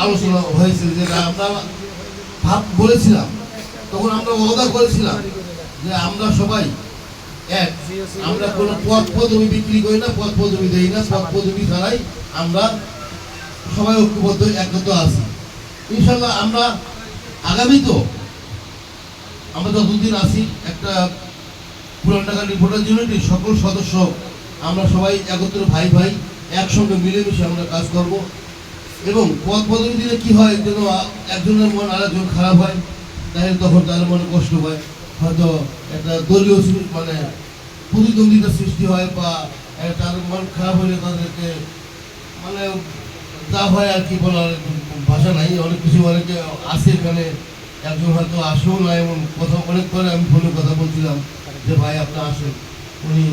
আলোচনা হয়েছে, যেটা আমরা বলেছিলাম, তখন আমরা ওয়াদা করেছিলাম যে আমরা সবাই এক, আমরা কোনো পদ পদবি বিক্রি করি না, পদ পদবি দেই না, পদ পদবি ছাড়াই আমরা সবাই ঐক্যবদ্ধ একত্র আছি। ইনশাল্লাহ আমরা আগামী তো আমরা যতদিন আছি একটা পুরান ঢাকা রিপোর্টার ইউনিটির সকল সদস্য আমরা সবাই একত্র ভাই ভাই একসঙ্গে মিলেমিশে আমরা কাজ করব। এবং পদ পদবি দিলে কী হয়, যেন একজনের মন আরেকজন খারাপ হয়, তাহলে তখন তার মনে কষ্ট হয়, হয়তো একটা দলীয় মানে প্রতিদ্বন্দ্বিতা সৃষ্টি হয়, বা তার মন খারাপ হলে তাদেরকে মানে যা হয় আর কি বলার ভাষা নাই, অনেক কিছু অনেকে আসে এখানে, একজন হয়তো আসেও না, এমন কথা অনেক করে আমি ফোনে কথা বলছিলাম যে ভাই আপনি আসেন, উনি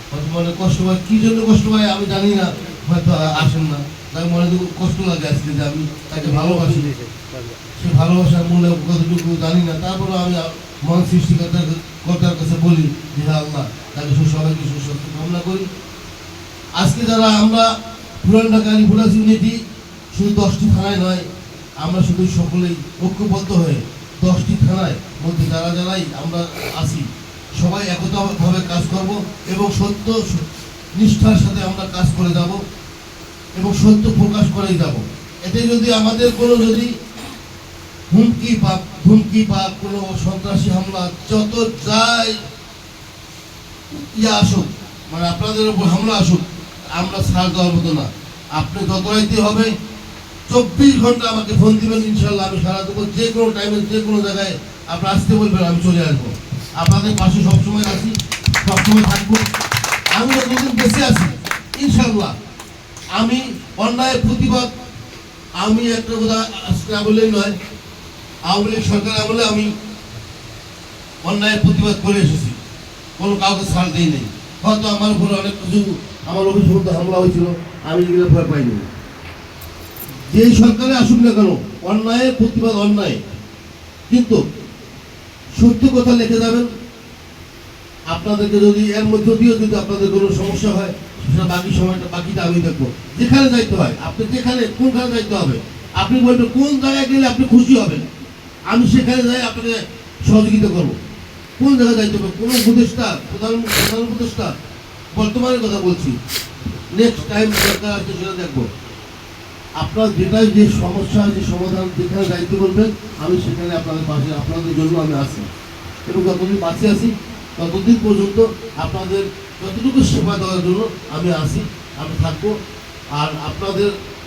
হয়তো মনে কষ্ট হয়, কী জন্য কষ্ট হয় আমি জানি না, হয়তো আসেন না, তাই মনে কষ্ট লাগে আজকে যে আমি তাকে ভালোবাসি, সে ভালোবাসার মূল্য কতটুকু জানি না, তারপরে আমি মন সৃষ্টিকর্তার কাছে বলি যে আল্লাহ তাকে সবাইকে সুস্বাস্থ্য কামনা করি। আজকে যারা আমরা পুরান ঢাকা রিপোর্টার্স ইউনিটি শুধু 10টি থানায় নয়, আমরা শুধু সকলেই ঐক্যবদ্ধ হয়ে 10টি থানায় মধ্যে যারাই আমরা আছি সবাই একতাভাবে কাজ করব এবং সত্য নিষ্ঠার সাথে আমরা কাজ করে যাব এবং সত্য প্রকাশ করেই যাব। এতে যদি আমাদের কোনো যদি হুমকি বা কোনো সন্ত্রাসী হামলা যত যাই আসুক, মানে আপনাদের উপর হামলা আসুক, আমরা ছাড় দেওয়ার মতো না। আপনি যত রাইতে হবে 24 ঘন্টা আমাকে ফোন দিবেন, ইনশাল্লাহ আমি সারা দেবো। যে কোনো টাইমে যে কোনো জায়গায় আপনি আসতে বলবেন, আমি চলে আসবো। আপনাদের পাশে সবসময় আছি, সবসময় থাকবো। আমি যতদিন বেঁচে আছি ইনশাল্লাহ আমি অন্যায়ের প্রতিবাদ, আমি একটা কথা আজকে বললেই নয়, আওয়ামী লীগ সরকার আমলে আমি অন্যায়ের প্রতিবাদ করে এসেছি, কোনো কাউকে ছাড় দিই নেই। হয়তো আমার উপরে অনেক কিছু আমার অভিযোগ হামলা হয়েছিল, আমি এগুলো ভয় পাইনি। যেই সরকারে আসুক না কেন অন্যায়ের প্রতিবাদ অন্যায়, কিন্তু সত্য কথা লিখে যাবেন। আপনাদেরকে যদি এর মধ্যে দিয়েও যদি আপনাদের কোনো সমস্যা হয়, সেটা বাকি সময়টা বাকিটা আমি দেখবো। যেখানে যাইতে হয় আপনি যেখানে কোনখানে যাইতে হবে আপনি বলবেন, কোন জায়গায় গেলে আপনি খুশি হবেন, আমি সেখানে যাই আপনাকে সহযোগিতা করবো। কোন জায়গায় যাইতে হবে, কোনো উপদেষ্টা প্রধান উপদেষ্টা বর্তমানের কথা বলছি, নেক্সট টাইম সরকার আছে সেটা দেখবো। আপনার যেটাই যে সমস্যা যে সমাধান যেখানে দায়িত্ব বলবেন, আমি সেখানে আপনাদের পাশে আপনাদের জন্য আমি আছি এবং যতদিন বাঁচে আছি ততদিন পর্যন্ত আপনাদের যতটুকু সেবা দেওয়ার জন্য আমি আছি, আমি থাকবো। আর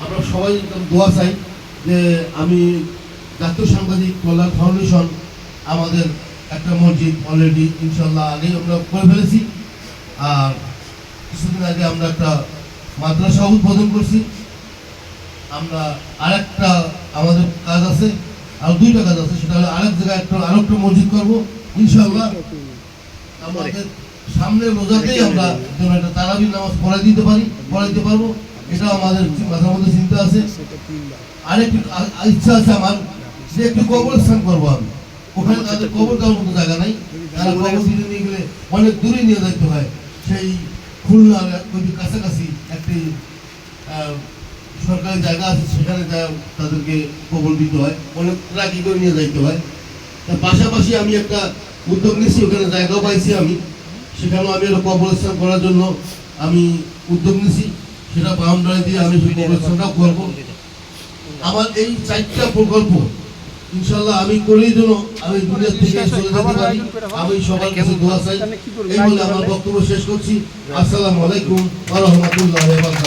আমরা সবাই দোয়া চাই যে আমি জাতীয় সাংবাদিক কল্যাণ ফাউন্ডেশন আমাদের একটা মসজিদ অলরেডি ইনশাল্লাহ আগেই আমরা করে ফেলেছি, আর কিছুদিন আগে আমরা একটা মাদ্রাসা উদ্বোধন করছি। আমরা আরেকটা আমাদের কাজ আছে, আর 2টা কাজ আছে, সেটা হলো আরেক জায়গায় আরেকটা মসজিদ করবো ইনশাআল্লাহ। আমাদের সামনে রোজাতেই আমরা যেন একটা তারাবির নামাজ পড়াইতে পারবো, এটা আমাদের মাথার মধ্যে চিন্তা আছে। আরেকটি ইচ্ছা আছে আমার, যে একটু কবরস্থান করবো আমি, ওখানে তাদের কবর দেওয়ার মতো জায়গা নাই, তারা কবর দিতে নিয়ে গেলে অনেক দূরে নিয়ে যাইতে হয়। সেই খুলনার কাছাকাছি একটি সরকারি জায়গা আছে, সেখানে তাদেরকে কবর দিতে হয়, অনেক ট্রাকি করে নিয়ে যাইতে হয়। তার পাশাপাশি আমি একটা উদ্যোগ নিচ্ছি, ওখানে জায়গাও পাইছি আমি, সেখানেও আমি একটা কবরস্থান করার জন্য আমি উদ্যোগ নিচ্ছি, সেটা বাউন্ডারি দিয়ে আমি সেই কবরস্থানটাও করবো। আমার এই 4টা প্রকল্প ইনশাল্লাহ আমি করেই জন্য আমি দুনিয়া থেকে চলে যেতে পারি। আমি সবার কাছে দোয়া চাই। এই বলে আমার বক্তব্য শেষ করছি। আসসালামু আলাইকুম ওয়া রাহমাতুল্লাহি ওয়া বারাকাতুহু।